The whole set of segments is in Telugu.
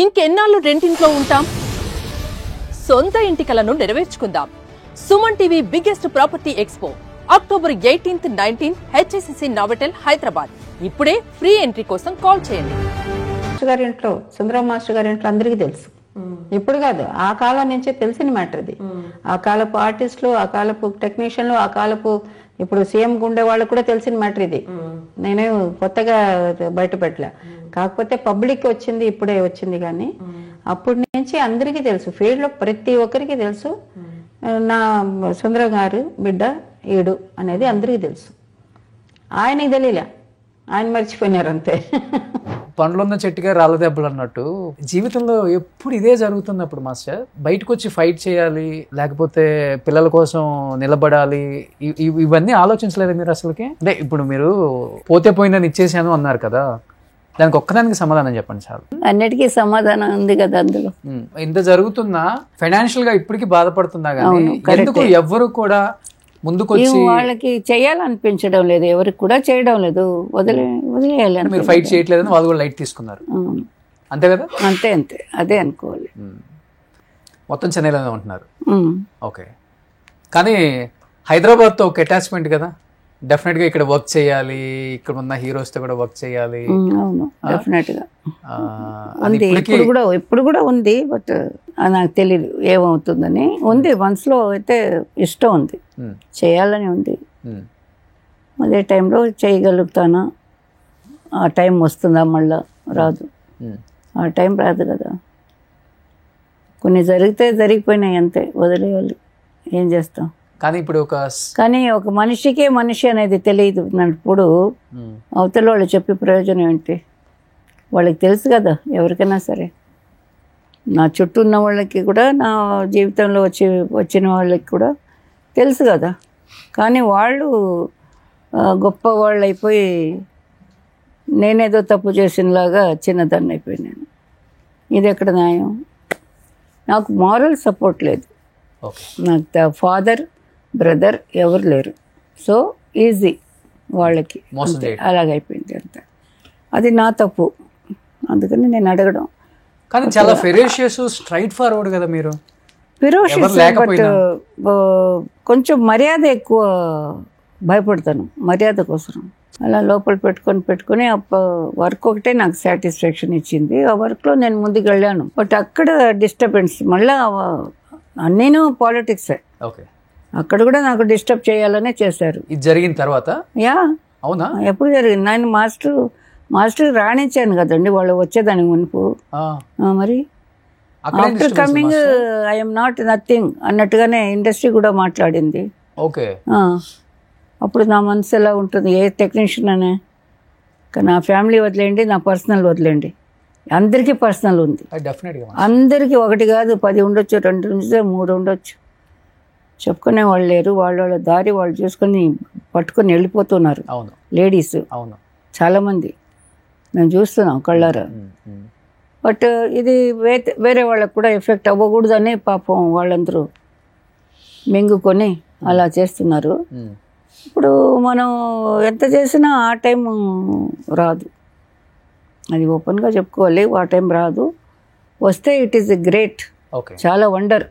ఇంకెన్నాళ్ళు రెంటింట్లో ఉంటాం? సొంత ఇంటి కలను నెరవేర్చుకుందాం. Suman TV biggest property expo October 18th, 19th HSCC Novotel Hyderabad. ఇప్పుడే ఫ్రీ ఎంట్రీ కోసం కాల్ చేయండి. మాస్టర్ గారి ఇంట్లో, సుందరం మాస్టర్ గారి ఇంట్లో అందరికీ తెలుసు. ఇప్పుడు కాదు, ఆ కాలం నుంచే తెలిసిన మ్యాటర్ ఇది. ఆ కాలపు ఆర్టిస్టులు, ఆ కాలపు టెక్నీషియన్లు, ఆ కాలపు ఇప్పుడు సీఎం గుండె వాళ్ళకు కూడా తెలిసిన మ్యాటర్ ఇది. నేనే కొత్తగా బయటపెట్టలే. కాకపోతే పబ్లిక్ వచ్చింది, ఇప్పుడే వచ్చింది. కానీ అప్పటి నుంచి అందరికీ తెలుసు, ఫీల్డ్ లో ప్రతి ఒక్కరికి తెలుసు. నా సుందరం గారు బిడ్డ ఈడు అనేది అందరికీ తెలుసు. ఆయనకి తెలియలే, ఆయన మర్చిపోయినారు అంతే. పండ్లున్న చెట్టుగా రాళ్ళ దెబ్బలు అన్నట్టు జీవితంలో ఎప్పుడు ఇదే జరుగుతున్నప్పుడు మాస్టర్ బయటకు వచ్చి ఫైట్ చేయాలి, లేకపోతే పిల్లల కోసం నిలబడాలి, ఇవన్నీ ఆలోచించలేదు మీరు అసలుకి? అంటే ఇప్పుడు మీరు పోతే పోయిందని ఇచ్చేసాను అన్నారు కదా, దానికి ఒక్కదానికి సమాధానం చెప్పండి చాలు. అన్నిటికీ సమాధానం ఉంది కదా అందులో. ఇంత జరుగుతున్నా ఫైనాన్షియల్ గా ఇప్పటికీ బాధపడుతున్నా కానీ ఎందుకు ఎవ్వరు కూడా ముందుకొచ్చి వాళ్ళకి చేయాలనిపించడం లేదు, ఎవరికి కూడా చేయడం లేదు, వదిలేయాలి. మీరు ఫైట్ చేయట్లేదని వాళ్ళు కూడా లైట్ తీసుకున్నారు, అంతే కదా? అంతే అంతే, అదే అనుకోవాలి. మొత్తం చెన్నైలోనే ఉంటున్నారు. ఓకే, కానీ హైదరాబాద్తో ఒక అటాచ్మెంట్ కదా, డెఫినెట్ గా ఇక్కడ వర్క్ చేయాలి, ఇక్కడ ఉన్న హీరోస్ తో కూడా వర్క్ చేయాలి. అవును, డెఫినెట్ గా ఉంది. ఇప్పుడు కూడా ఉంది, బట్ నాకు తెలియదు ఏమవుతుందని. ఉంది మనసులో అయితే, ఇష్టం ఉంది, చేయాలని ఉంది. అదే టైంలో చేయగలుగుతానా, ఆ టైం వస్తుందా మళ్ళా? రాదు, ఆ టైం రాదు కదా. కొన్ని జరిగిపోయినాయి అంతే, వదిలేయాలి, ఏం చేస్తాం. కానీ ఒక మనిషికే మనిషి అనేది తెలియదు అన్నప్పుడు అవతల వాళ్ళు చెప్పే ప్రయోజనం ఏంటి? వాళ్ళకి తెలుసు కదా, ఎవరికైనా సరే. నా చుట్టూ ఉన్న వాళ్ళకి కూడా, నా జీవితంలో వచ్చిన వాళ్ళకి కూడా తెలుసు కదా. కానీ వాళ్ళు గొప్ప వాళ్ళు అయిపోయి నేనేదో తప్పు చేసినలాగా చిన్నదాన్ని అయిపోయినాను. ఇది ఎక్కడ న్యాయం? నాకు మారల్ సపోర్ట్ లేదు, నాకు ఫాదర్ బ్రదర్ ఎవరు లేరు. సో ఈజీ వాళ్ళకి, అలాగైపోయింది అంత. అది నా తప్పు, అందుకని నేను అడగడం. కానీ చాలా ఫెరోషియస్, స్ట్రైట్ ఫార్వర్డ్ కదా మీరు. ఫెరోషియస్, బట్ కొంచెం మర్యాద ఎక్కువ, భయపడతాను మర్యాద కోసం. అలా లోపల పెట్టుకొని వర్క్ ఒకటే నాకు సాటిస్ఫాక్షన్ ఇచ్చింది. ఆ వర్క్లో నేను ముందుకు వెళ్ళాను. బట్ అక్కడ డిస్టర్బెన్స్, మళ్ళీ నేను పాలిటిక్సే. ఓకే, అక్కడ కూడా నాకు డిస్టర్బ్ చేయాలనే చేశారు. ఇది జరిగిన తర్వాత? యా, అవునా? ఎప్పుడు జరిగింది? నేను మాస్టర్ రాణించాను కదండి వాళ్ళు వచ్చేదానికి మునుపు. మరి after coming I'm not nothing అన్నట్టుగానే ఇండస్ట్రీ కూడా మాట్లాడింది. ఓకే, అప్పుడు నా మనసు ఎలా ఉంటుంది? ఏ టెక్నీషియన్ అనే, నా ఫ్యామిలీ వదిలేండి, నా పర్సనల్ వదిలేండి. అందరికీ పర్సనల్ ఉంది, అందరికీ. ఒకటి కాదు, 10 ఉండొచ్చు, 2 ఉండొచ్చు, 3 ఉండొచ్చు. చెప్పుకునే వాళ్ళు లేరు. వాళ్ళ దారి వాళ్ళు చూసుకొని పట్టుకొని వెళ్ళిపోతున్నారు లేడీస్ చాలామంది. మేము చూస్తున్నాం కళ్ళారా. బట్ ఇది వేరే వాళ్ళకు కూడా ఎఫెక్ట్ అవ్వకూడదని పాపం వాళ్ళందరూ మింగుకొని అలా చేస్తున్నారు. ఇప్పుడు మనం ఎంత చేసినా ఆ టైం రాదు, అది ఓపెన్గా చెప్పుకోవాలి. ఆ టైం రాదు. వస్తే ఇట్ ఈస్ గ్రేట్, చాలా వండర్.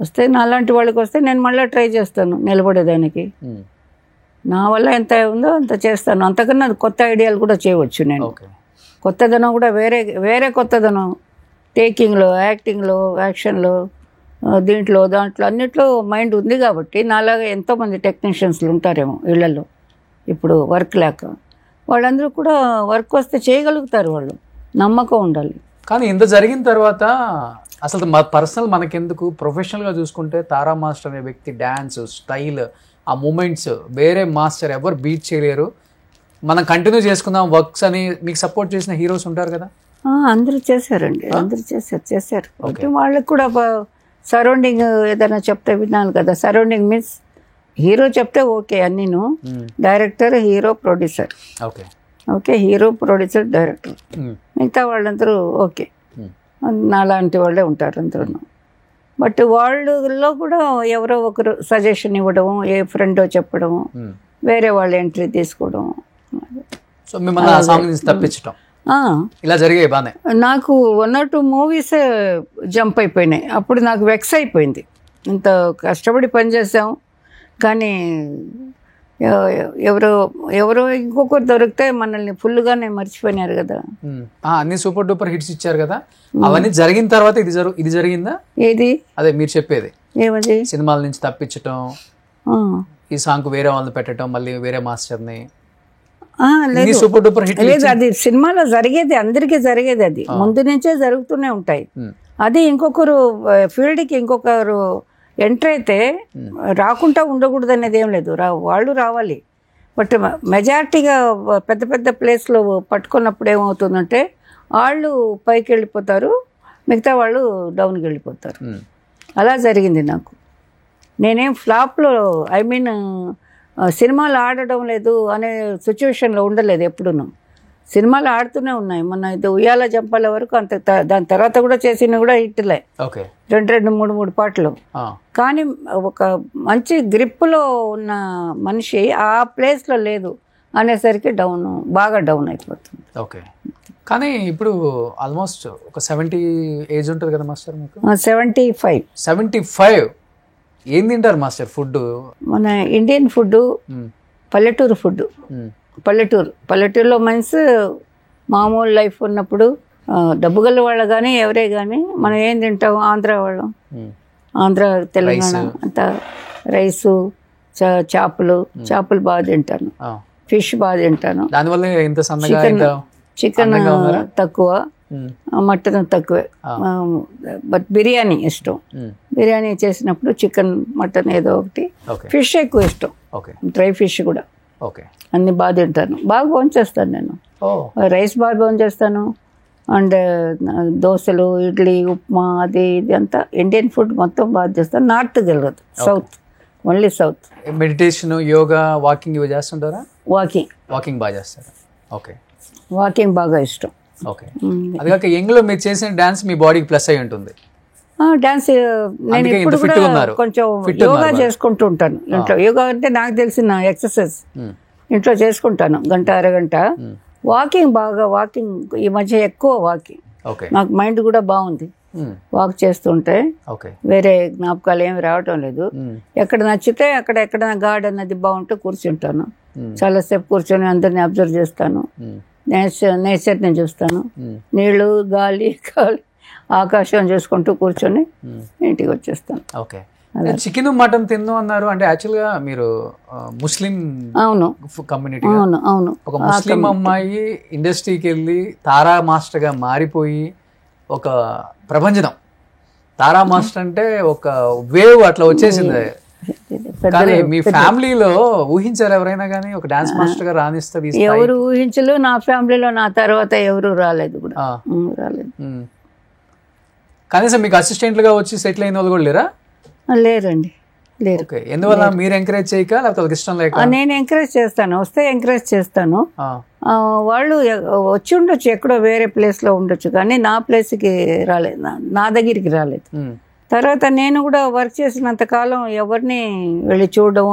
వస్తే నాలాంటి వాళ్ళకి వస్తే నేను మళ్ళీ ట్రై చేస్తాను నిలబడేదానికి. నా వల్ల ఎంత ఉందో అంత చేస్తాను. అంతకన్నా కొత్త ఐడియాలు కూడా చేయవచ్చు నేను. కొత్తదనం కూడా వేరే కొత్తదనం, టేకింగ్లో, యాక్టింగ్లో, యాక్షన్లో, దాంట్లో అన్నిట్లో మైండ్ ఉంది. కాబట్టి నాలాగా ఎంతోమంది టెక్నీషియన్స్లు ఉంటారేమో ఇళ్లలో ఇప్పుడు వర్క్ లేక. వాళ్ళందరూ కూడా వర్క్ వస్తే చేయగలుగుతారు, వాళ్ళు నమ్మకం ఉండాలి. కానీ ఇంత జరిగిన తర్వాత అసలు పర్సనల్ మనకెందుకు, ప్రొఫెషనల్గా చూసుకుంటే తారా మాస్టర్ అనే వ్యక్తి డ్యాన్స్ స్టైల్, ఆ మూమెంట్స్ వేరే మాస్టర్ ఎవరు బీట్ చేయలేరు. మనం కంటిన్యూ చేసుకుందాం వర్క్స్ అని మీకు సపోర్ట్ చేసిన హీరోస్ ఉంటారు కదా. అందరూ చేశారండి, అందరూ చేశారు. వాళ్ళకి కూడా సరౌండింగ్ ఏదైనా చెప్తే వినాలి కదా. సరౌండింగ్ మీన్స్ హీరో చెప్తే ఓకే అన్నీను, director, hero, producer. Okay, hero, producer, director, మిగతా వాళ్ళందరూ ఓకే, నాలాంటి వాళ్ళే ఉంటారు అందరూ. బట్ వాళ్ళలో కూడా ఎవరో ఒకరు సజెషన్ ఇవ్వడం, ఏ ఫ్రెండో చెప్పడం, వేరే వాళ్ళు ఎంట్రీ తీసుకోవడం, సో మిమ్మల్ని తప్పించడం. ఇలా జరిగాయి బానే. నాకు 1 or 2 మూవీస్ జంప్ అయిపోయినాయి. అప్పుడు నాకు వెక్స్ అయిపోయింది. ఇంత కష్టపడి పనిచేసాం కానీ ఎవరో ఇంకొకరు దొరికితే మనల్ని ఫుల్గానే మర్చిపోయినారు కదా. అన్ని సూపర్ డూపర్ హిట్స్ ఇచ్చారు కదా, అవన్నీ జరిగిన తర్వాత ఇది జరిగిందా? ఏది? అదే మీరు చెప్పేది. ఏమది? సినిమాల నుంచి తప్పించటం, ఈ సాంగ్ వేరే వాళ్ళని పెట్టడం, మళ్ళీ వేరే మాస్టర్ని. సూపర్ డూపర్ హిట్ లేదు, అది సినిమాలో జరిగేది, అందరికీ జరిగేది. అది ముందు నుంచే జరుగుతూనే ఉంటాయి. అది ఇంకొకరు ఫీల్డ్కి ఇంకొకరు ఎంటర్ అయితే రాకుండా ఉండకూడదు అనేది ఏం లేదు, వాళ్ళు రావాలి. బట్ మెజారిటీగా పెద్ద పెద్ద ప్లేస్లో పట్టుకున్నప్పుడు ఏమవుతుందంటే వాళ్ళు పైకి వెళ్ళిపోతారు, మిగతా వాళ్ళు డౌన్కి వెళ్ళిపోతారు. అలా జరిగింది నాకు. నేనేం ఫ్లాప్లో సినిమాలు ఆడడం లేదు అనే సిచ్యువేషన్లో ఉండలేదు ఎప్పుడును. సినిమాలు ఆడుతూనే ఉన్నాయి. మన ఇది ఉయ్యాల జంపాల వరకు అంత, దాని తర్వాత కూడా చేసిన కూడా హిట్లే, 2 3 పాటలు. కానీ ఒక మంచి గ్రిప్లో ఉన్న మనిషి ఆ ప్లేస్లో లేదు అనేసరికి బాగా డౌన్ అయిపోతుంది. ఓకే. కానీ ఇప్పుడు ఆల్మోస్ట్ ఒక 70 ఏజ్ ఉంటుంది కదా మాస్టర్ మీకు? 75. ఏం తింటారు మాస్టర్ ఫుడ్? మన ఇండియన్ ఫుడ్, పల్లెటూరు ఫుడ్. పల్లెటూరులో మీన్స్ మామూలు లైఫ్ ఉన్నప్పుడు డబ్బు గల వాళ్ళు కానీ ఎవరే కానీ మనం ఏం తింటాం, ఆంధ్ర వాళ్ళం, ఆంధ్ర తెలంగాణ అంతా రైసు, చేపలు బాగా తింటాను, ఫిష్ బాగా తింటాను. చికెన్ తక్కువ, మటన్ తక్కువే. బట్ బిర్యానీ ఇష్టం. బిర్యానీ చేసినప్పుడు చికెన్, మటన్ ఏదో ఒకటి. ఫిష్ ఎక్కువ ఇష్టం, డ్రై ఫిష్ కూడా. అన్ని బాగా తింటాను, బాగా భోంచేస్తాను నేను. రైస్ బాగా భోంచేస్తాను, అండ్ దోశలు, ఇడ్లీ, ఉప్మా, అది ఇది అంతా ఇండియన్ ఫుడ్ మొత్తం బాగా చేస్తాను. నార్త్ తెలియదు, south, only south. Meditation, yoga, walking ఇవి చేస్తుంటారా? వాకింగ్ బాగా చేస్తారా? వాకింగ్ బాగా ఇష్టం. అది కాక యంగ్లో మీరు చేసిన డాన్స్ మీ బాడీకి ప్లస్ అయి ఉంటుంది. డాన్స్ నేను ఇప్పుడు కూడా కొంచెం యోగా చేసుకుంటూ ఉంటాను ఇంట్లో. యోగా అంటే నాకు తెలిసిన ఎక్సర్సైజ్ ఇంట్లో చేసుకుంటాను, గంట అరగంట. వాకింగ్ ఈ మధ్య ఎక్కువ వాకింగ్. నాకు మైండ్ కూడా బాగుంది వాక్ చేస్తుంటే. వేరే జ్ఞాపకాలు ఏమి రావటం లేదు. ఎక్కడ నచ్చితే ఎక్కడ గార్డెన్ అది బాగుంటే కూర్చుంటాను. చాలాసేపు కూర్చొని అందరిని అబ్జర్వ్ చేస్తాను, నేచర్ని చూస్తాను, నీళ్లు, గాలి, ఆకాశం చూసుకుంటూ కూర్చొని ఇంటికి వచ్చేస్తాను. చికెన్, మటన్ తిన్ను అన్నారు అంటే యాక్చువల్గా మీరు ముస్లిం కమ్యూనిటీ. అవును. ఒక ముస్లిం అమ్మాయి ఇండస్ట్రీకి వెళ్ళి తారా మాస్టర్ గా మారిపోయి ఒక ప్రపంచం, తారా మాస్టర్ అంటే ఒక వేవ్ అట్లా వచ్చేసింది. కానీ మీ ఫ్యామిలీలో ఊహించారు ఎవరైనా కానీ ఒక డాన్స్ మాస్టర్ గా రాణిస్తుంది? ఎవరు ఊహించలు. నా ఫ్యామిలీలో నా తర్వాత ఎవరు రాలేదు కూడా, రాలేదు. కనీసం మీకు అసిస్టెంట్లుగా వచ్చి సెటిల్ అయిన వాళ్ళు కూడా లేరా? లేరండి, లేరు. ఎందువల్ల? మీరు ఎంకరేజ్ చేయక లేకపోతే వాళ్ళకి ఇష్టం లేక? నేను ఎంకరేజ్ చేస్తాను, వస్తే ఎంకరేజ్ చేస్తాను. వాళ్ళు వచ్చి ఉండొచ్చు, ఎక్కడో వేరే ప్లేస్లో ఉండొచ్చు, కానీ నా ప్లేస్కి రాలేదు, నా దగ్గరికి రాలేదు. తర్వాత నేను కూడా వర్క్ చేసినంత కాలం ఎవరిని వెళ్ళి చూడడం